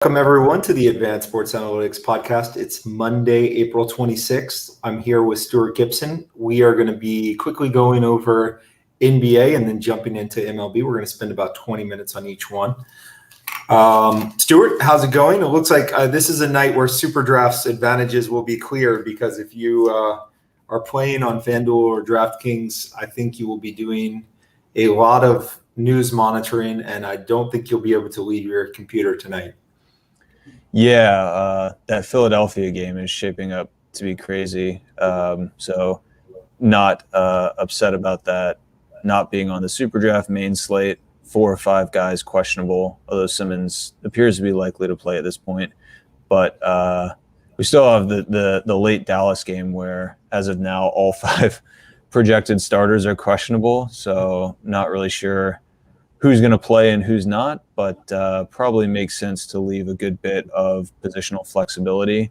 Welcome, everyone, to the Advanced Sports Analytics Podcast. It's Monday, April 26th. I'm here with Stuart Gibson. We are going to be quickly going over NBA and then jumping into MLB. We're going to spend about 20 minutes on each one. Stuart, how's it going? It looks like this is a night where SuperDraft's advantages will be clear because if you are playing on FanDuel or DraftKings, I think you will be doing a lot of news monitoring, and I don't think you'll be able to leave your computer tonight. Yeah, that Philadelphia game is shaping up to be crazy. So not upset about that not being on the SuperDraft main slate. 4 or 5 guys questionable, although Simmons appears to be likely to play at this point. But we still have the late Dallas game where, as of now, all 5 projected starters are questionable. So not really sure who's going to play and who's not, but probably makes sense to leave a good bit of positional flexibility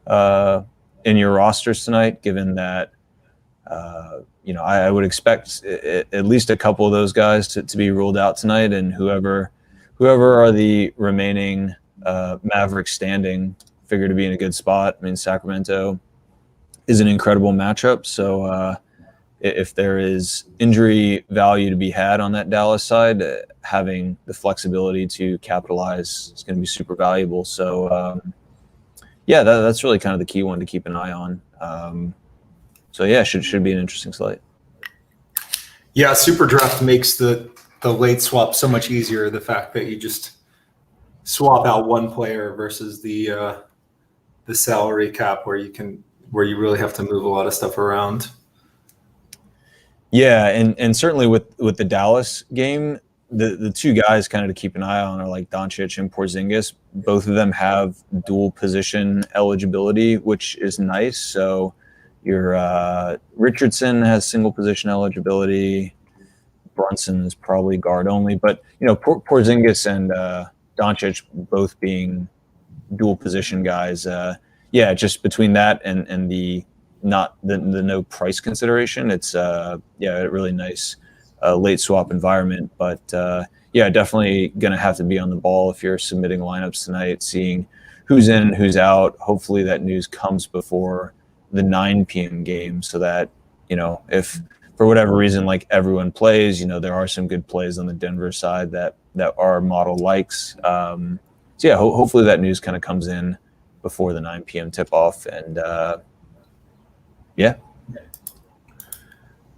in your rosters tonight, given that, I would expect at least a couple of those guys to be ruled out tonight, and whoever are the remaining Mavericks standing figure to be in a good spot. I mean, Sacramento is an incredible matchup, so if there is injury value to be had on that Dallas side, having the flexibility to capitalize is going to be super valuable. So, that's really kind of the key one to keep an eye on. Should be an interesting slate. Yeah, SuperDraft makes the late swap so much easier. The fact that you just swap out one player versus the salary cap, where you really have to move a lot of stuff around. Yeah, and certainly with the Dallas game, the 2 guys kind of to keep an eye on are like Doncic and Porzingis. Both of them have dual position eligibility, which is nice. So your Richardson has single position eligibility. Brunson is probably guard only, but Porzingis and Doncic both being dual position guys. Just between that and the no price consideration, it's a really nice late swap environment. But definitely gonna have to be on the ball if you're submitting lineups tonight, seeing who's in and who's out. Hopefully that news comes before the 9 p.m. game, so that if for whatever reason like everyone plays, there are some good plays on the Denver side that our model likes. Hopefully that news kind of comes in before the 9 p.m. tip off, and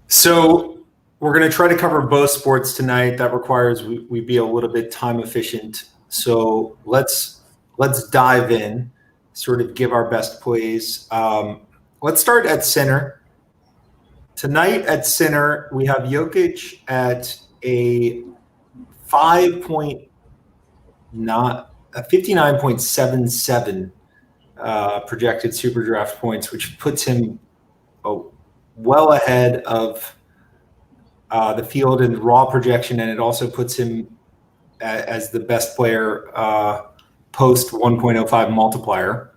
So we're going to try to cover both sports tonight. That requires we be a little bit time efficient. So let's dive in, sort of give our best plays. Let's start at center. Tonight at center, we have Jokic at a 59.77 projected SuperDraft points, which puts him well ahead of the field in raw projection, and it also puts him as the best player post 1.05 multiplier.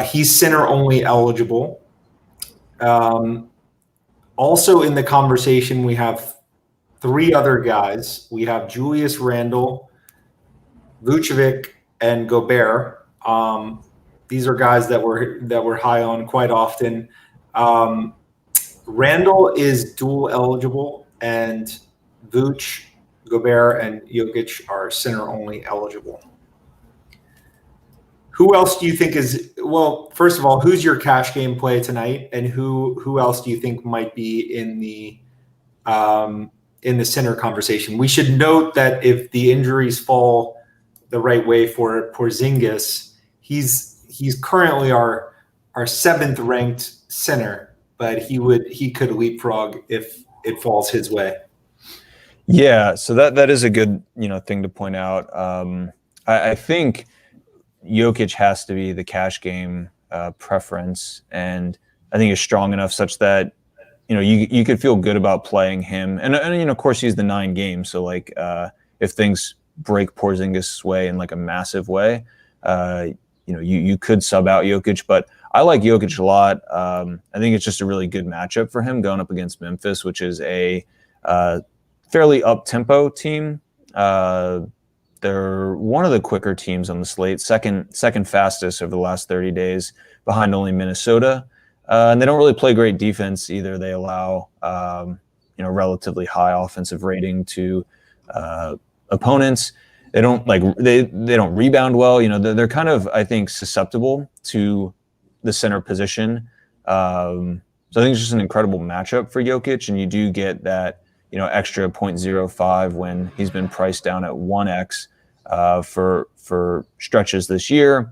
He's center only eligible. Also in the conversation, we have 3 other guys. We have Julius Randle, Vucevic, and Gobert. These are guys that we're high on quite often. Randle is dual eligible, and Vooch, Gobert, and Jokic are center only eligible. Who else do you think is – well, first of all, who's your cash game play tonight, and who else do you think might be in the center conversation? We should note that if the injuries fall the right way for Porzingis, he's currently our 7th ranked center, but he could leapfrog if it falls his way. Yeah, so that is a good thing to point out. I think Jokic has to be the cash game preference, and I think is strong enough such that you could feel good about playing him. And of course he's the 9 games, so like if things break Porzingis' way in like a massive way, you could sub out Jokic, but I like Jokic a lot. I think it's just a really good matchup for him going up against Memphis, which is a fairly up-tempo team that They're one of the quicker teams on the slate, second fastest over the last 30 days, behind only Minnesota. And they don't really play great defense either. They allow relatively high offensive rating to opponents. They don't they don't rebound well. They're kind of, I think, susceptible to the center position. So I think it's just an incredible matchup for Jokic, and you do get that extra 0.05 when he's been priced down at 1x for stretches this year.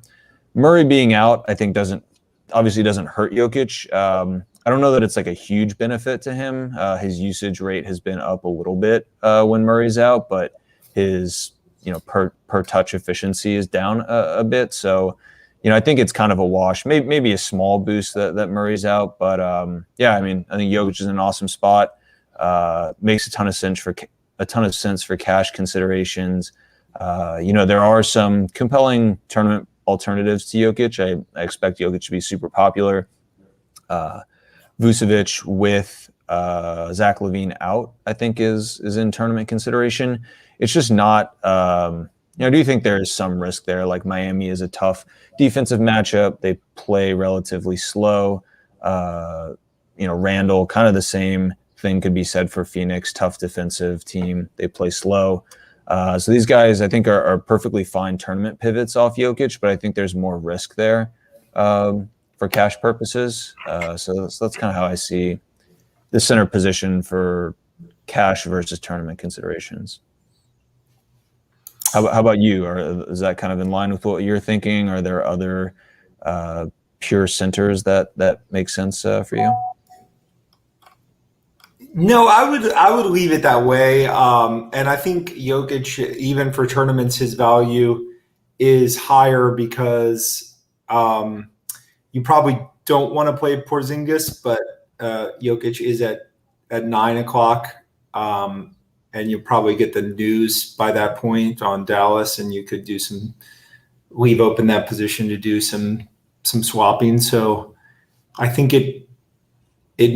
Murray being out, I think, doesn't hurt Jokic. I don't know that it's like a huge benefit to him. His usage rate has been up a little bit when Murray's out, but his per touch efficiency is down a bit. So I think it's kind of a wash. Maybe a small boost that Murray's out, but I think Jokic is in an awesome spot. Makes a ton of sense for cash considerations. There are some compelling tournament alternatives to Jokic. I expect Jokic to be super popular. Vucevic with Zach LaVine out, I think is in tournament consideration. It's just not. I do think there is some risk there. Like Miami is a tough defensive matchup. They play relatively slow. Randall, kind of the same thing could be said for Phoenix. Tough defensive team. They play slow. So these guys, I think, are perfectly fine tournament pivots off Jokic, but I think there's more risk there for cash purposes. So that's kind of how I see the center position for cash versus tournament considerations. How about you? Or is that kind of in line with what you're thinking? Are there other pure centers that make sense for you? No, I would leave it that way. And I think Jokic, even for tournaments, his value is higher because you probably don't want to play Porzingis, but Jokic is at 9 o'clock. And you'll probably get the news by that point on Dallas, and you could leave open that position to do some swapping. So I think it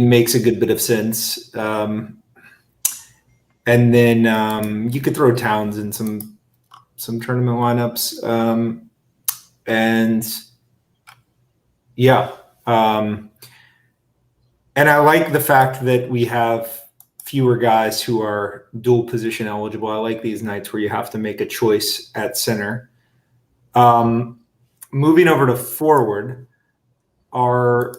makes a good bit of sense. And then you could throw Towns in some tournament lineups. And I like the fact that we have fewer guys who are dual position eligible. I like these nights where you have to make a choice at center. Moving over to forward, our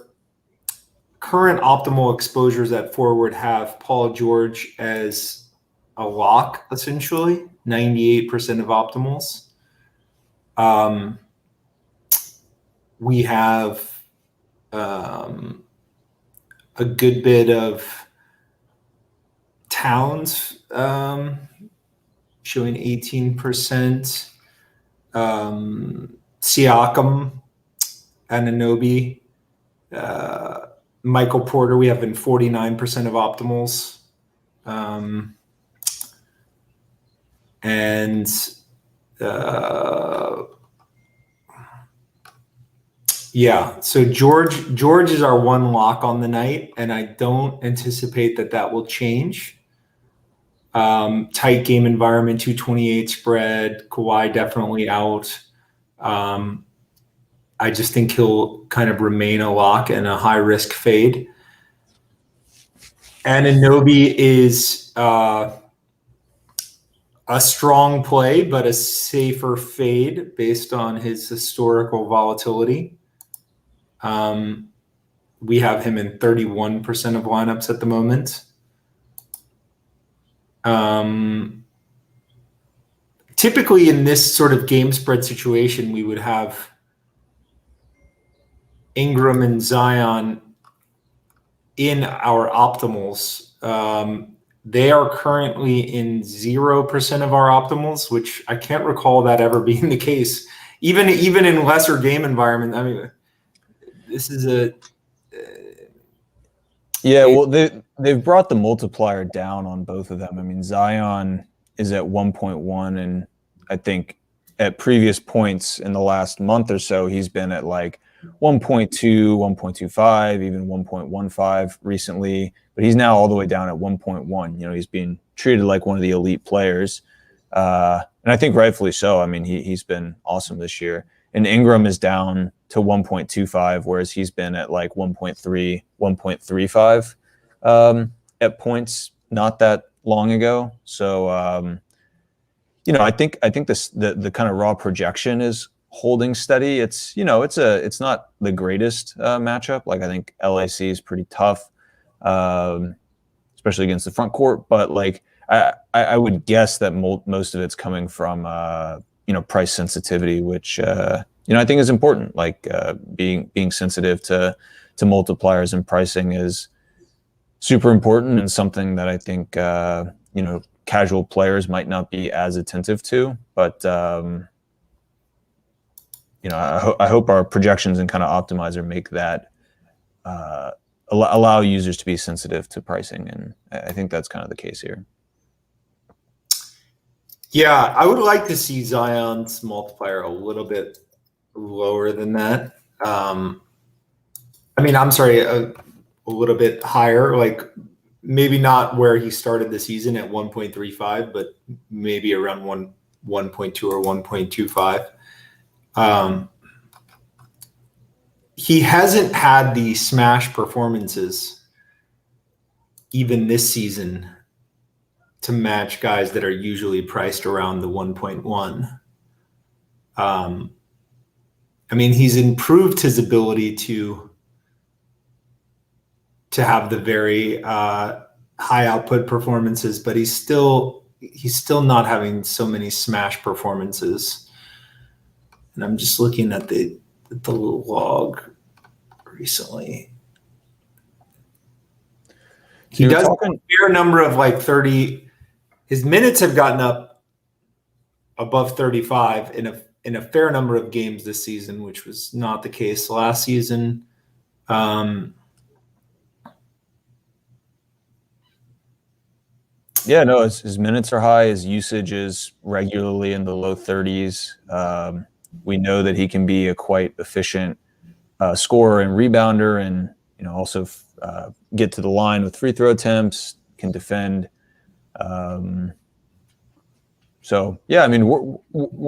current optimal exposures at forward have Paul George as a lock, essentially, 98% of optimals. We have a good bit of Towns showing 18%. Siakam, Anunoby, Michael Porter, we have in 49% of optimals. So George is our one lock on the night, and I don't anticipate that will change. Tight game environment, 228 spread, Kawhi definitely out. I just think he'll kind of remain a lock and a high risk fade. Anunoby is a strong play, but a safer fade based on his historical volatility. We have him in 31% of lineups at the moment. Typically in this sort of game spread situation, we would have Ingram and Zion in our optimals. They are currently in 0% of our optimals, which I can't recall that ever being the case. Even in lesser game environment, I mean, this is they've brought the multiplier down on both of them. I mean, Zion is at 1.1, and I think at previous points in the last month or so, he's been at like 1.2, 1.25, even 1.15 recently, but he's now all the way down at 1.1. He's being treated like one of the elite players. And I think rightfully so. I mean, he's been awesome this year. And Ingram is down to 1.25, whereas he's been at like 1.3, 1.35 at points not that long ago. So, I think the kind of raw projection is holding steady. It's it's not the greatest matchup. Like I think LAC is pretty tough, especially against the front court. But like I would guess that most of it's coming from price sensitivity, which I think is important. Like being sensitive to multipliers and pricing is super important, and something that I think casual players might not be as attentive to. But I hope our projections and kind of optimizer make that allow users to be sensitive to pricing, and I think that's kind of the case here. Yeah, I would like to see Zion's multiplier a little bit lower than that. I'm sorry, a little bit higher, like maybe not where he started the season at 1.35, but maybe around 1.2 or 1.25. He hasn't had the smash performances even this season to match guys that are usually priced around the 1.1. He's improved his ability to have the very high output performances, but he's still not having so many smash performances. And I'm just looking at the log recently. He does a fair number of like 30. His minutes have gotten up above 35 in a fair number of games this season, which was not the case last season. His minutes are high. His usage is regularly in the low 30s. We know that he can be a quite efficient scorer and rebounder, and also get to the line with free throw attempts, can defend. We're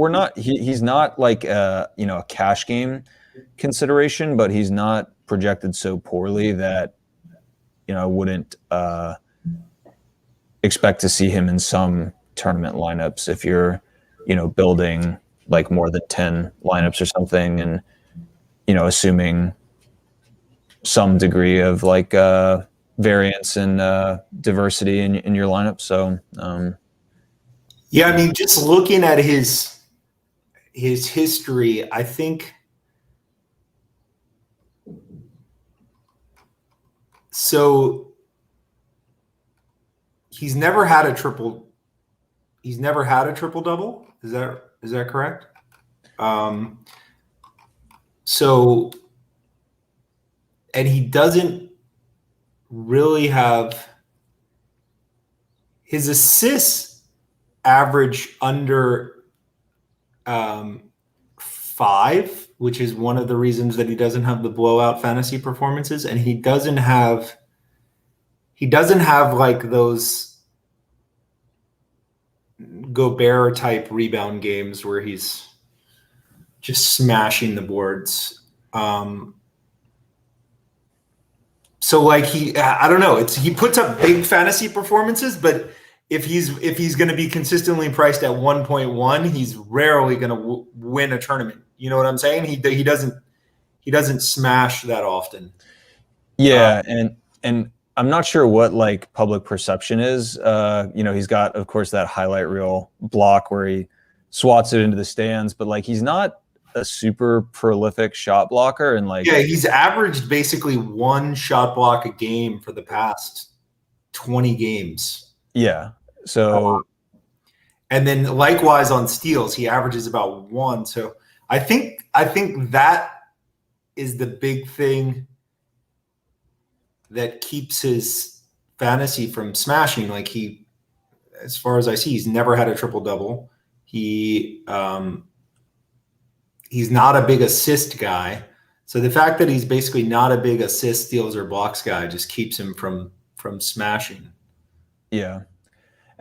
not. He's not like a cash game consideration, but he's not projected so poorly that I wouldn't expect to see him in some tournament lineups if you're building like more than 10 lineups or something, and assuming some degree of like variance and diversity in your lineup. So just looking at his history, I think so. He's never had a triple double. Is that correct? And he doesn't really have his assists average under 5, which is one of the reasons that he doesn't have the blowout fantasy performances, and he doesn't have like those Gobert type rebound games where he's just smashing the boards. I don't know. He puts up big fantasy performances, but if he's going to be consistently priced at 1.1, he's rarely going to win a tournament. You know what I'm saying? He doesn't smash that often. Yeah, and I'm not sure what like public perception is. He's got, of course, that highlight reel block where he swats it into the stands, but like he's not a super prolific shot blocker, and like he's averaged basically one shot block a game for the past 20 games. Yeah. So and then likewise on steals, he averages about 1. So I think that is the big thing that keeps his fantasy from smashing. Like as far as I see, he's never had a triple double. He's not a big assist guy. So the fact that he's basically not a big assist, steals, or blocks guy just keeps him from smashing. Yeah.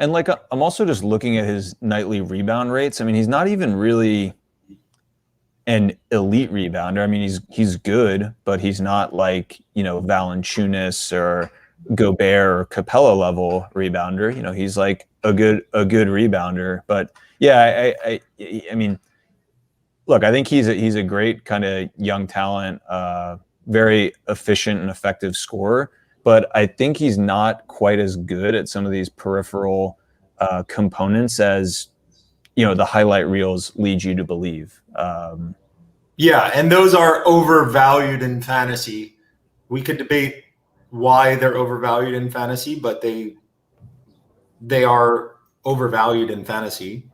And like I'm also just looking at his nightly rebound rates. I mean, he's not even really an elite rebounder. I mean, he's good, but he's not like, Valanciunas or Gobert or Capella level rebounder. He's like a good rebounder. But yeah, I mean, look, I think he's a great kind of young talent, very efficient and effective scorer. But I think he's not quite as good at some of these peripheral components as the highlight reels lead you to believe. Yeah, and those are overvalued in fantasy. We could debate why they're overvalued in fantasy, but they are overvalued in fantasy.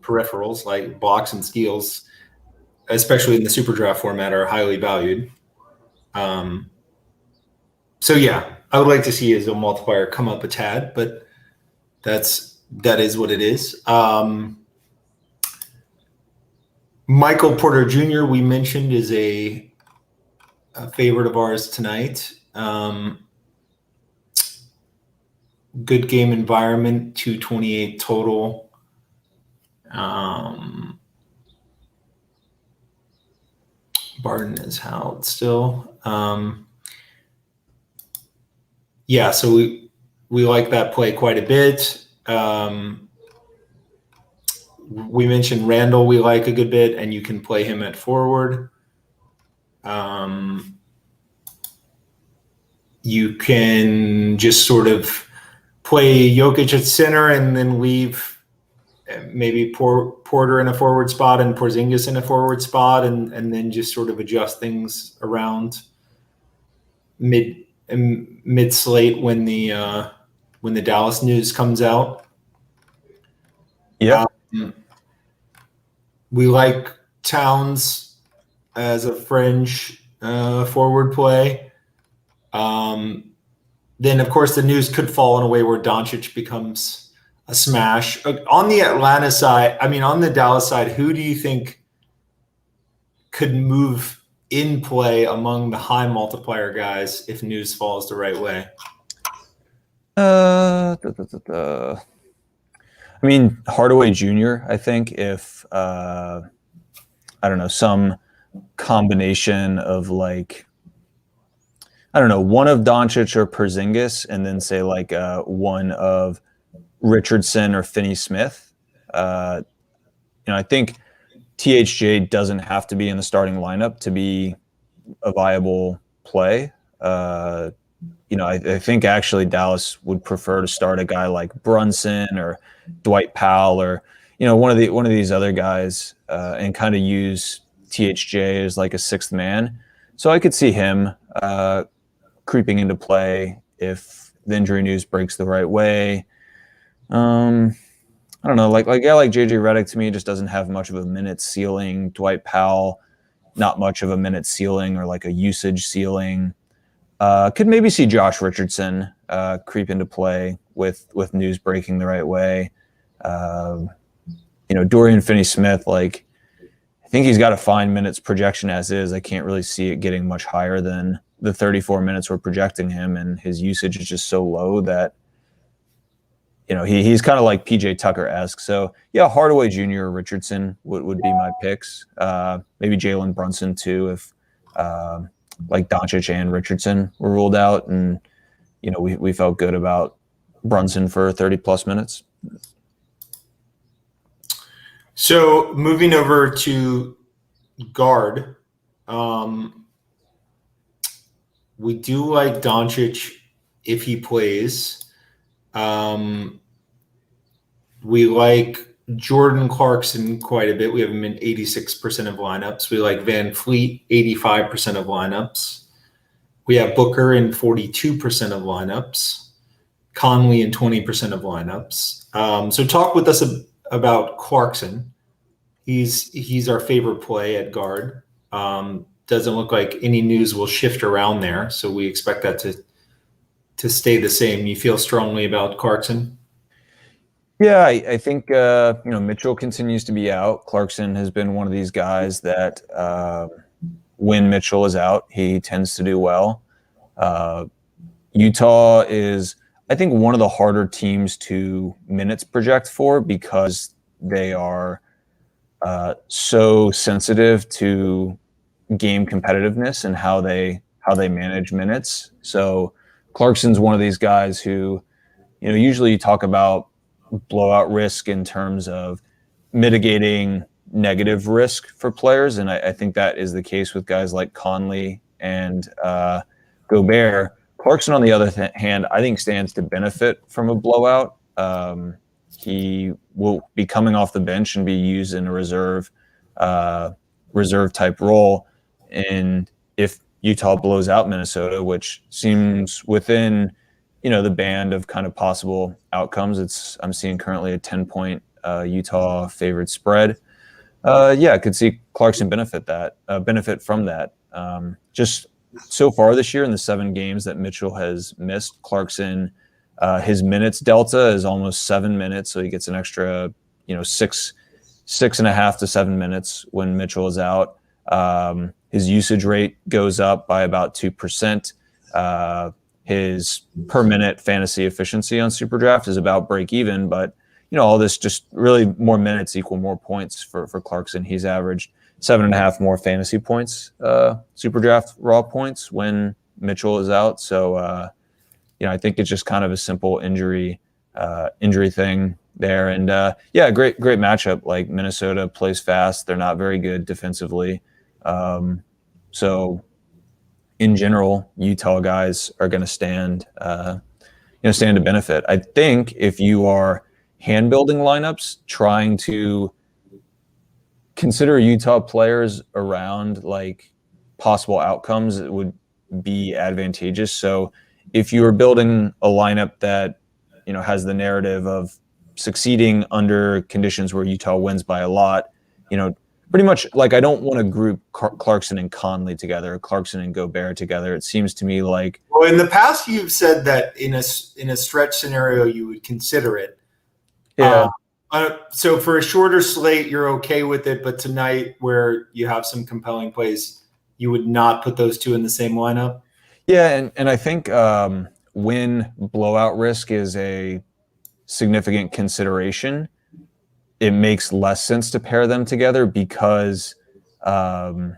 Peripherals like blocks and steals, especially in the SuperDraft format, are highly valued. So yeah, I would like to see his multiplier come up a tad, but that is what it is. Michael Porter Jr., we mentioned, is a favorite of ours tonight. Good game environment, 228 total. Barton is held still. Yeah, so we like that play quite a bit. We mentioned Randall we like a good bit, and you can play him at forward. You can just sort of play Jokic at center and then leave maybe Porter in a forward spot and Porzingis in a forward spot, and then just sort of adjust things around mid slate when the Dallas news comes out. Yeah. We like Towns as a fringe forward play. Then, of course, the news could fall in a way where Doncic becomes a smash. On the Atlanta side, on the Dallas side, who do you think could move in play among the high multiplier guys if news falls the right way? Hardaway Jr., I think, if, some combination of one of Doncic or Porzingis, and then say one of Richardson or Finney-Smith. I think THJ doesn't have to be in the starting lineup to be a viable play. I think actually Dallas would prefer to start a guy like Brunson or Dwight Powell or one of these other guys, and kind of use THJ as like a sixth man. So I could see him creeping into play if the injury news breaks the right way. I don't know, like a guy like JJ Redick to me just doesn't have much of a minute ceiling. Dwight Powell, not much of a minute ceiling or like a usage ceiling. Could maybe see Josh Richardson creep into play with news breaking the right way. Dorian Finney-Smith, I think he's got a fine minutes projection as is. I can't really see it getting much higher than the 34 minutes we're projecting him, and his usage is just so low that he's kind of like PJ Tucker-esque. So yeah, Hardaway Jr. or Richardson would be my picks. Maybe Jalen Brunson too, if Doncic and Richardson were ruled out, and we felt good about Brunson for 30 plus minutes. So moving over to guard, we do like Doncic if he plays. We like Jordan Clarkson quite a bit. We have him in 86% of lineups. We like Van Fleet, 85% of lineups. We have Booker in 42% of lineups. Conley in 20% of lineups. So talk with us about Clarkson. He's our favorite play at guard. Doesn't look like any news will shift around there, so we expect that to stay the same. You feel strongly about Clarkson? Yeah, I think Mitchell continues to be out. Clarkson has been one of these guys that when Mitchell is out, he tends to do well. Utah is I think, one of the harder teams to minutes project for, because they are so sensitive to game competitiveness and how they manage minutes. So Clarkson's one of these guys who, usually you talk about blowout risk in terms of mitigating negative risk for players, and I think that is the case with guys like Conley and Gobert. Clarkson, on the other hand, I think stands to benefit from a blowout. He will be coming off the bench and be used in a reserve type role. And if Utah blows out Minnesota, which seems within, the band of kind of possible outcomes, I'm seeing currently a 10-point Utah favored spread. I could see Clarkson benefit from that. Just so far this year, in the 7 games that Mitchell has missed, Clarkson, his minutes delta is almost 7 minutes, so he gets an extra, 6.5 to 7 minutes when Mitchell is out. His usage rate goes up by about 2%. His per minute fantasy efficiency on SuperDraft is about break even, but all this just really more minutes equal more points for Clarkson. He's averaged 7.5 more fantasy points, SuperDraft raw points, when Mitchell is out. So, I think it's just kind of a simple injury thing there. And great matchup. Like, Minnesota plays fast. They're not very good defensively. So in general, Utah guys are going to stand to benefit. I think if you are hand building lineups, trying to consider Utah players around like possible outcomes, it would be advantageous. So if you are building a lineup that, has the narrative of succeeding under conditions where Utah wins by a lot, pretty much, like, I don't want to group Clarkson and Conley together, Clarkson and Gobert together. It seems to me like, well, in the past you've said that in a stretch scenario you would consider it. Yeah. So for a shorter slate, you're okay with it, but tonight, where you have some compelling plays, you would not put those two in the same lineup? Yeah, and I think when blowout risk is a significant consideration, it makes less sense to pair them together because, one,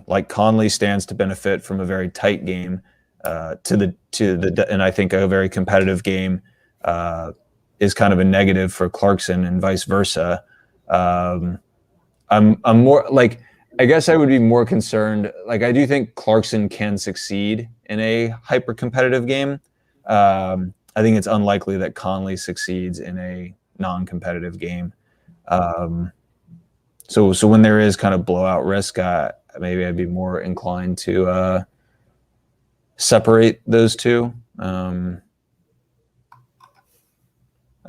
like, Conley stands to benefit from a very tight game, and I think a very competitive game is kind of a negative for Clarkson, and vice versa. I'm more like, I guess I would be more concerned. Like, I do think Clarkson can succeed in a hyper competitive game. I think it's unlikely that Conley succeeds in a non-competitive game. So when there is kind of blowout risk, maybe I'd be more inclined to separate those two. I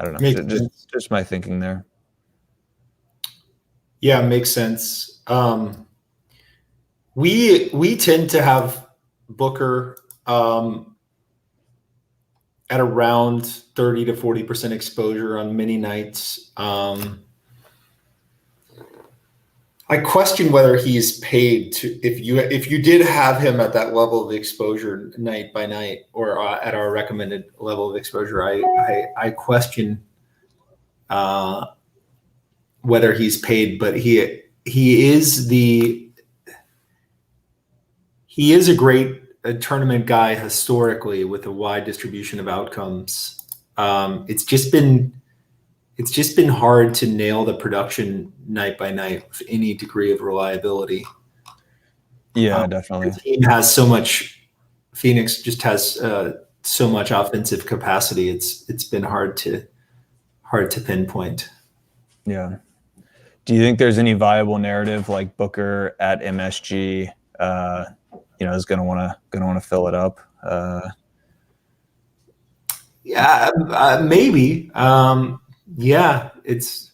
don't know. Just my thinking there. Yeah, makes sense. We tend to have Booker at around 30 to 40% exposure on many nights. I question whether he's paid to, if you did have him at that level of exposure night by night, or at our recommended level of exposure. I question whether he's paid, but he is a great tournament guy historically, with a wide distribution of outcomes. It's just been hard to nail the production night by night with any degree of reliability. Yeah, definitely. The team has so much. Phoenix just has so much offensive capacity. It's been hard to pinpoint. Yeah. Do you think there's any viable narrative like Booker at MSG? Is going to want to fill it up. Maybe. Yeah, it's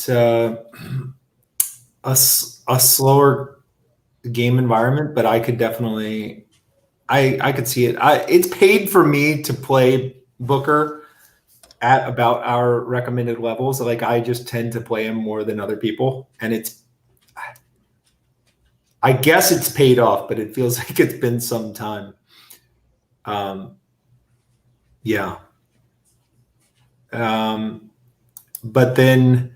a slower game environment, but I could definitely, I could see it. It's paid for me to play Booker at about our recommended levels. Like, I just tend to play him more than other people, and I guess it's paid off, but it feels like it's been some time. Um, yeah. But then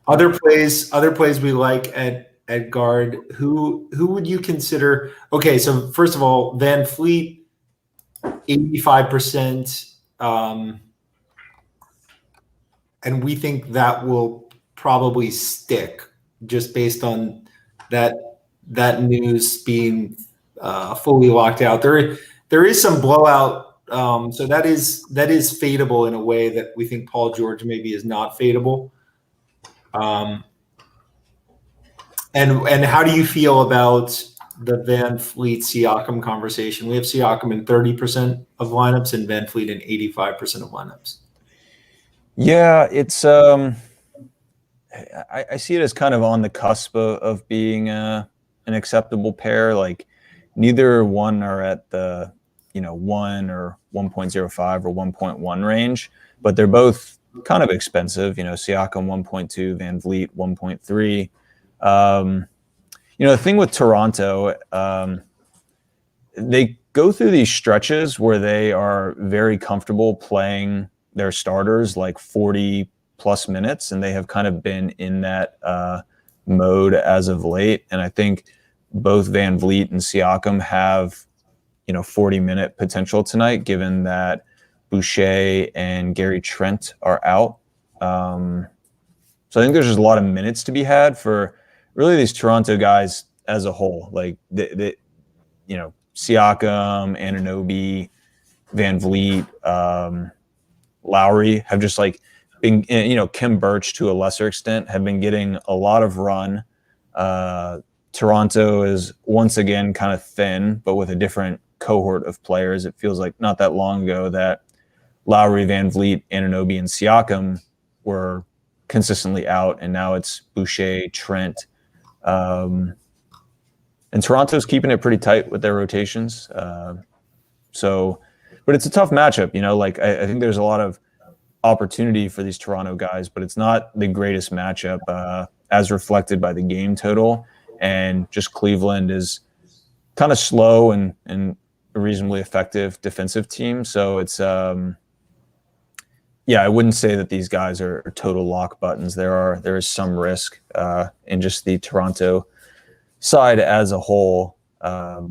other plays we like at guard. Who would you consider? Okay, so first of all, Van Fleet, 85%, and we think that will probably stick just based on that news being fully locked out. There is some blowout, so that is fadeable in a way that we think Paul George maybe is not fadeable. And how do you feel about the Van Fleet Siakam conversation? We have Siakam in 30% of lineups and Van Fleet in 85% of lineups. Yeah, it's I see it as kind of on the cusp of being an acceptable pair. Like neither one are at the 1 or 1.05 or 1.1 range, but they're both kind of expensive. Siakam 1.2, Van Vliet 1.3. The thing with Toronto, they go through these stretches where they are very comfortable playing their starters like 40 plus minutes, and they have kind of been in that mode as of late. And I think both Van Vliet and Siakam have 40-minute potential tonight, given that Boucher and Gary Trent are out. So I think there's just a lot of minutes to be had for really these Toronto guys as a whole. Like Siakam, Anunoby, Van Vliet, Lowry have just like been, Kim Birch to a lesser extent have been getting a lot of run. Toronto is once again kind of thin, but with a different cohort of players. It feels like not that long ago that Lowry, Van Vliet, Anunoby, and Siakam were consistently out, and now it's Boucher, Trent. And Toronto's keeping it pretty tight with their rotations. But it's a tough matchup, I think there's a lot of opportunity for these Toronto guys, but it's not the greatest matchup as reflected by the game total. And just Cleveland is kind of slow and a reasonably effective defensive team. So it's, I wouldn't say that these guys are total lock buttons. There is some risk in just the Toronto side as a whole. But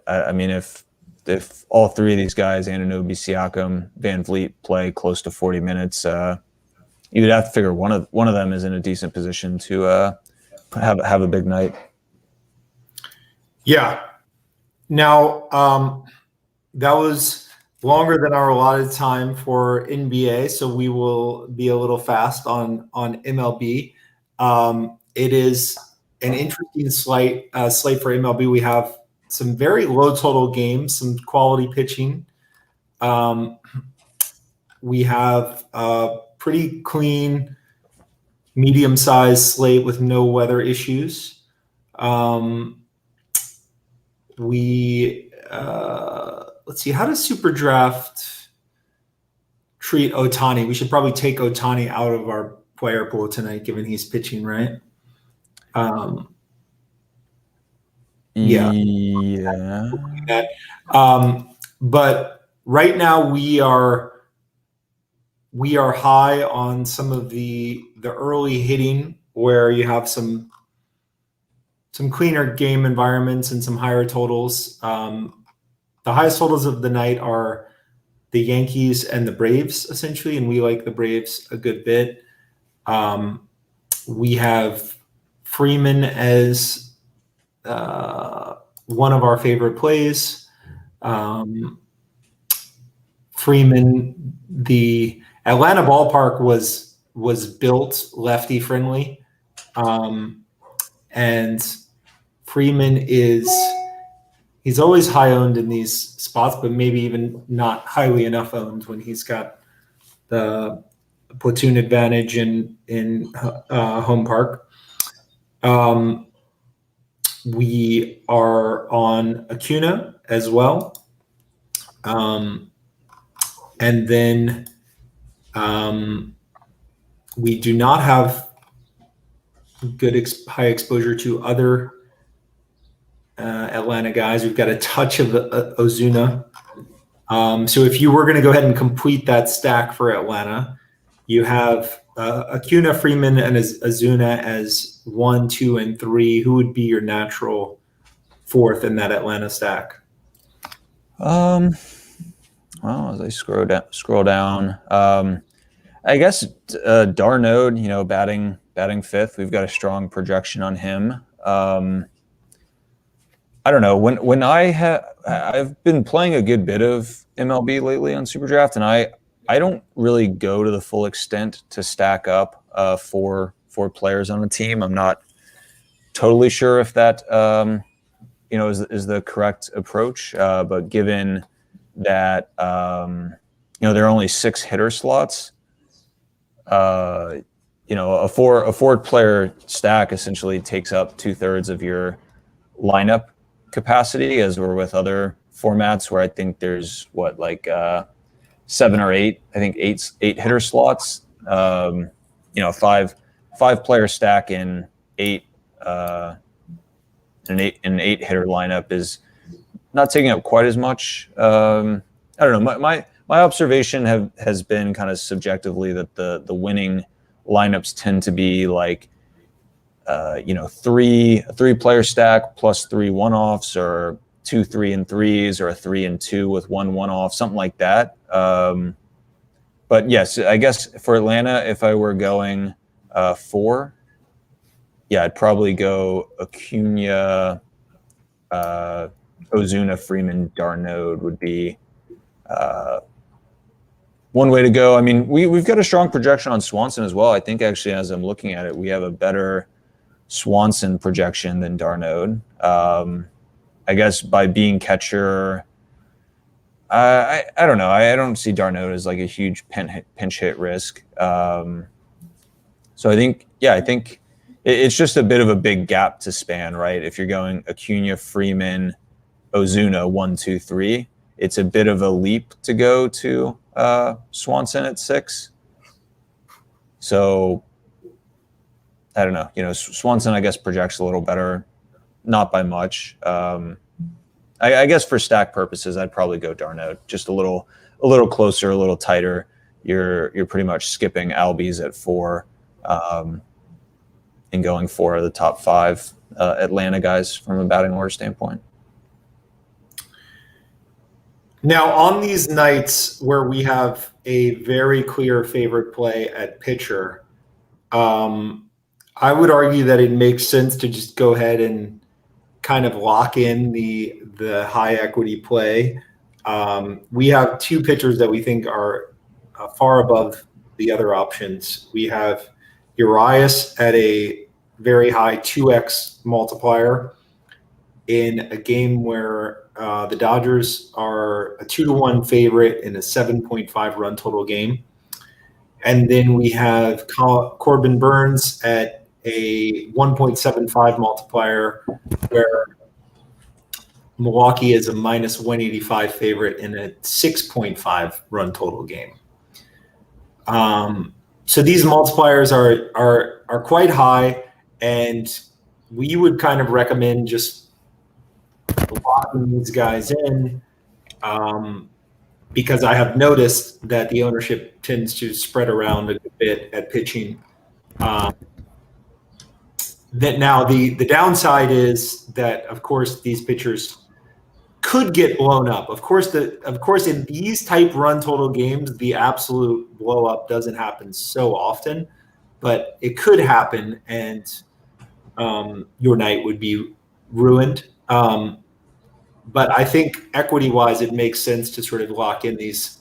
I mean, if all three of these guys, Anunoby, Siakam, Van Vliet, play close to 40 minutes, you'd have to figure one of them is in a decent position to have a big night. Yeah. Now, that was longer than our allotted time for NBA, so we will be a little fast on MLB. It is an interesting slate for MLB. We have some very low total games, some quality pitching. We have a pretty clean, medium-sized slate with no weather issues. Let's see, how does SuperDraft treat Ohtani? We should probably take Ohtani out of our player pool tonight, given he's pitching, right? Yeah. But right now we are high on some of the early hitting where you have some cleaner game environments and some higher totals. The highest totals of the night are the Yankees and the Braves, essentially, and we like the Braves a good bit. We have Freeman as one of our favorite plays. Freeman, the Atlanta ballpark was built lefty friendly, and Freeman he's always high owned in these spots, but maybe even not highly enough owned when he's got the platoon advantage in home park. We are on Acuna as well. And then we do not have good high exposure to other Atlanta guys. We've got a touch of Ozuna. So if you were going to go ahead and complete that stack for Atlanta, you have Acuna, Freeman, and Ozuna as 1, 2, and 3. Who would be your natural fourth in that Atlanta stack? Well, as I scroll down, I guess Darno, batting fifth. We've got a strong projection on him. I don't know when I've been playing a good bit of MLB lately on SuperDraft, and I don't really go to the full extent to stack up four players on a team. I'm not totally sure if that is the correct approach, but given that there are only 6 hitter slots, a four player stack essentially takes up 2/3 of your lineup capacity, as we're with other formats where I think there's 7 or 8. I think eight hitter slots. Five player stack in an eight hitter lineup is not taking up quite as much. I don't know. My observation has been kind of subjectively that the winning lineups tend to be like three player stack plus 3 1-offs, or 2 3 and 3s, or a 3 and 2 with 1 1-off, something like that. But yes, I guess for Atlanta, if I were going 4, I'd probably go Acuna, Ozuna, Freeman, Darno would be one way to go. I mean, we've got a strong projection on Swanson as well. I think actually, as I'm looking at it, we have a better Swanson projection than Darno. I guess by being catcher, I don't know. I don't see Darno as like a huge pinch hit risk. So I think it's just a bit of a big gap to span, right? If you're going Acuna, Freeman, Ozuna, 1, 2, 3, it's a bit of a leap to go to Swanson at 6. So I don't know. Swanson, I guess, projects a little better, not by much. I guess for stack purposes, I'd probably go Darno, just a little closer, a little tighter. You're pretty much skipping Albies at 4, and going 4 of the top 5 Atlanta guys from a batting order standpoint. Now, on these nights where we have a very clear favorite play at pitcher, I would argue that it makes sense to just go ahead and kind of lock in the high equity play. We have 2 pitchers that we think are far above the other options. We have Urias at a very high 2x multiplier in a game where the Dodgers are a 2-1 favorite in a 7.5 run total game. And then we have Corbin Burns at a 1.75 multiplier, where Milwaukee is a minus 185 favorite in a 6.5 run total game. So these multipliers are quite high, and we would kind of recommend just locking these guys in, because I have noticed that the ownership tends to spread around a bit at pitching. That now the downside is that, of course, these pitchers could get blown up. Of course, in these type run total games, the absolute blow up doesn't happen so often, but it could happen, and your night would be ruined. But I think equity-wise, it makes sense to sort of lock in these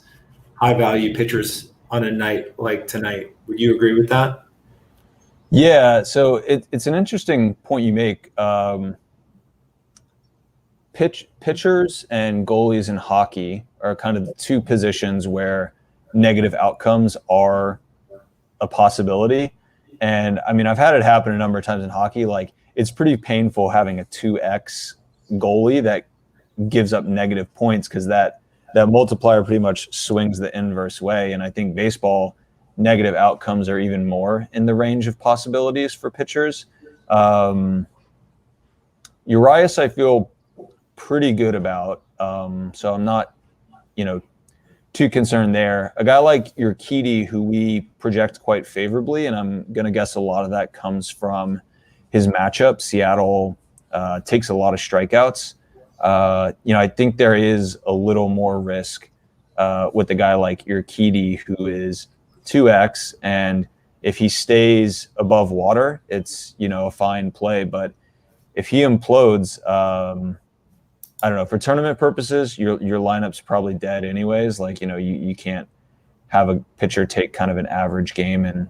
high-value pitchers on a night like tonight. Would you agree with that? Yeah, so it's an interesting point you make. Pitchers and goalies in hockey are kind of the 2 positions where negative outcomes are a possibility. And I mean, I've had it happen a number of times in hockey. Like, it's pretty painful having a 2x goalie that gives up negative points, because that multiplier pretty much swings the inverse way. And I think baseball, negative outcomes are even more in the range of possibilities for pitchers. Urias, I feel pretty good about. So I'm not, too concerned there. A guy like Urquidy, who we project quite favorably, and I'm going to guess a lot of that comes from his matchup. Seattle takes a lot of strikeouts. I think there is a little more risk with a guy like Urquidy, who is 2x, and if he stays above water, it's a fine play. But if he implodes, I don't know, for tournament purposes, your lineup's probably dead anyways. Like, you can't have a pitcher take kind of an average game and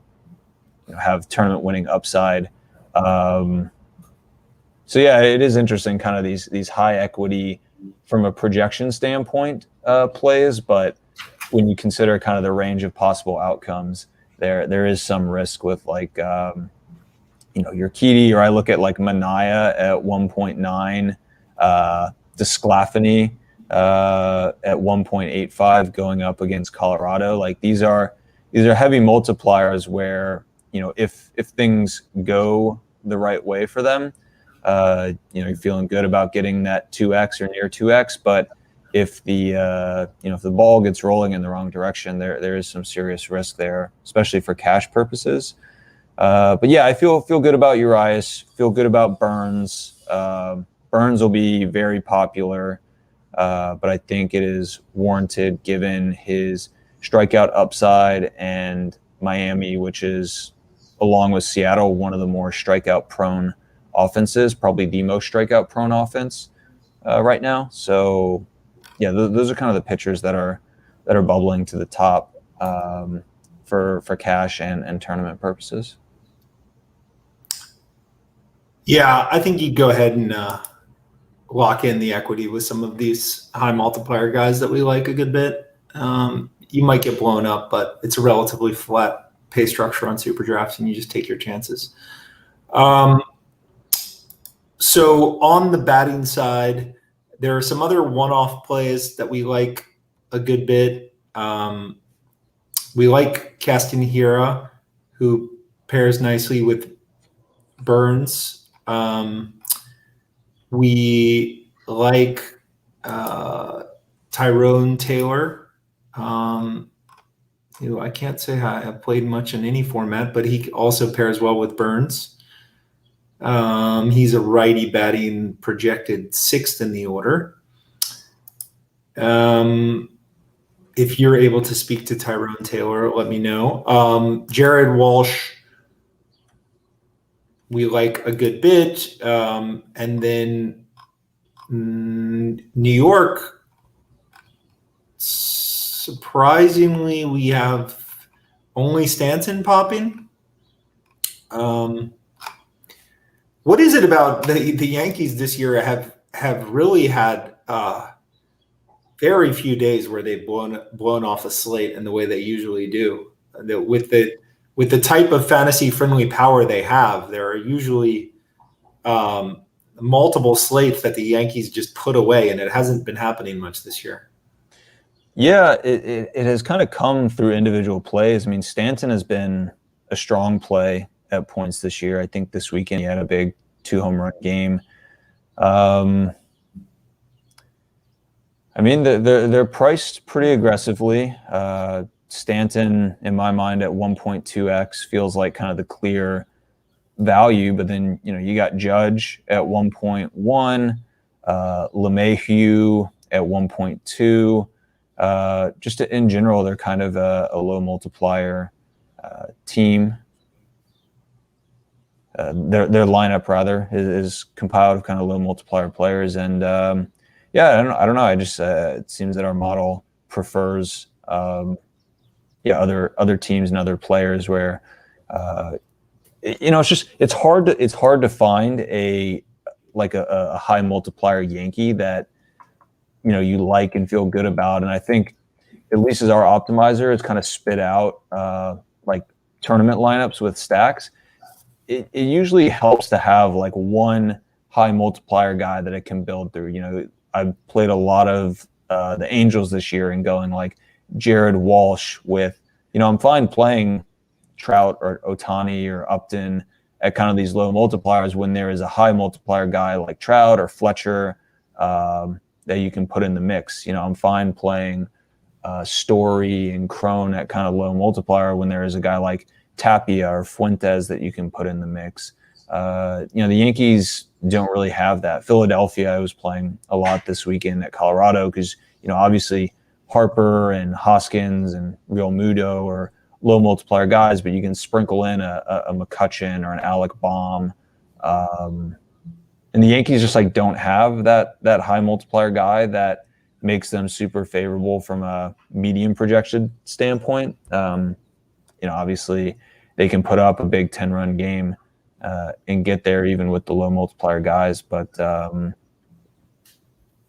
have tournament winning upside. So yeah, it is interesting, kind of these high equity from a projection standpoint plays, but when you consider kind of the range of possible outcomes, there is some risk with like Urquidy, or I look at like Manaea at 1.9, Desclafani at 1.85 going up against Colorado. Like these are heavy multipliers where if things go the right way for them, you're feeling good about getting that 2x or near 2x. But if the if the ball gets rolling in the wrong direction, there is some serious risk there, especially for cash purposes. But yeah, I feel good about Urias. Feel good about Burns. Burns will be very popular, but I think it is warranted given his strikeout upside and Miami, which is, along with Seattle, one of the more strikeout-prone offenses, probably the most strikeout-prone offense right now. So, yeah, those are kind of the pitchers that are bubbling to the top for cash and tournament purposes. Yeah, I think you'd go ahead and lock in the equity with some of these high multiplier guys that we like a good bit. You might get blown up, but it's a relatively flat pay structure on SuperDraft, and you just take your chances. So on the batting side, there are some other one-off plays that we like a good bit. We like Castanheira, who pairs nicely with Burns. We like Tyrone Taylor, who I can't say I have played much in any format, but he also pairs well with Burns. He's a righty batting, projected 6th in the order. If you're able to speak to Tyrone Taylor, let me know. Jared Walsh, we like a good bit. And then New York, surprisingly, we have only Stanton popping. What is it about the Yankees this year have really had very few days where they've blown off a slate in the way they usually do? With the type of fantasy friendly power they have, there are usually multiple slates that the Yankees just put away, and it hasn't been happening much this year. Yeah, it has kind of come through individual plays. I mean, Stanton has been a strong play at points this year. I think this weekend he had a big 2-home-run game. I mean, they're priced pretty aggressively. Stanton, in my mind, at 1.2x feels like kind of the clear value. But then, you got Judge at 1.1, LeMahieu at 1.2. Just in general, they're kind of a low multiplier team. Their lineup rather is compiled of kind of low multiplier players, and yeah, I don't know. I just it seems that our model prefers other teams and other players where it's hard to find a high multiplier Yankee that you like and feel good about. And I think, at least as our optimizer, it's kind of spit out like tournament lineups with stacks. It usually helps to have like one high multiplier guy that it can build through. I've played a lot of the Angels this year and going like Jared Walsh with, I'm fine playing Trout or Ohtani or Upton at kind of these low multipliers when there is a high multiplier guy like Trout or Fletcher that you can put in the mix. I'm fine playing Story and Crone at kind of low multiplier when there is a guy like Tapia or Fuentes that you can put in the mix. The Yankees don't really have that. Philadelphia, I was playing a lot this weekend at Colorado because, obviously Harper and Hoskins and Real Muto are low multiplier guys, but you can sprinkle in a McCutchen or an Alec Baum. And the Yankees just don't have that high multiplier guy that makes them super favorable from a medium projection standpoint. Obviously they can put up a big 10-run game and get there even with the low multiplier guys. But for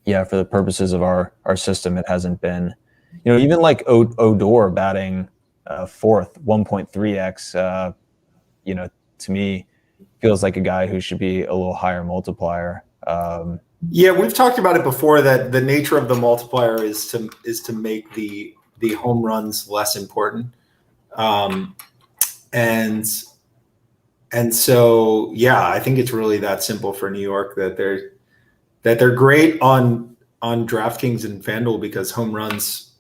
the purposes of our system, it hasn't been, even like Odor batting fourth, 1.3x, to me feels like a guy who should be a little higher multiplier. We've talked about it before that the nature of the multiplier is to make the home runs less important. And so, I think it's really that simple for New York that they're great on DraftKings and FanDuel because home runs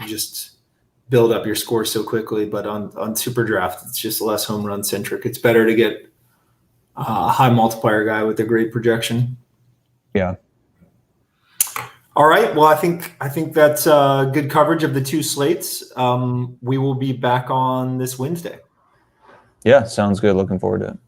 just build up your score so quickly. But on SuperDraft, it's just less home run centric. It's better to get a high multiplier guy with a great projection. Yeah. All right. Well, I think that's good coverage of the two slates. We will be back on this Wednesday. Yeah, sounds good. Looking forward to it.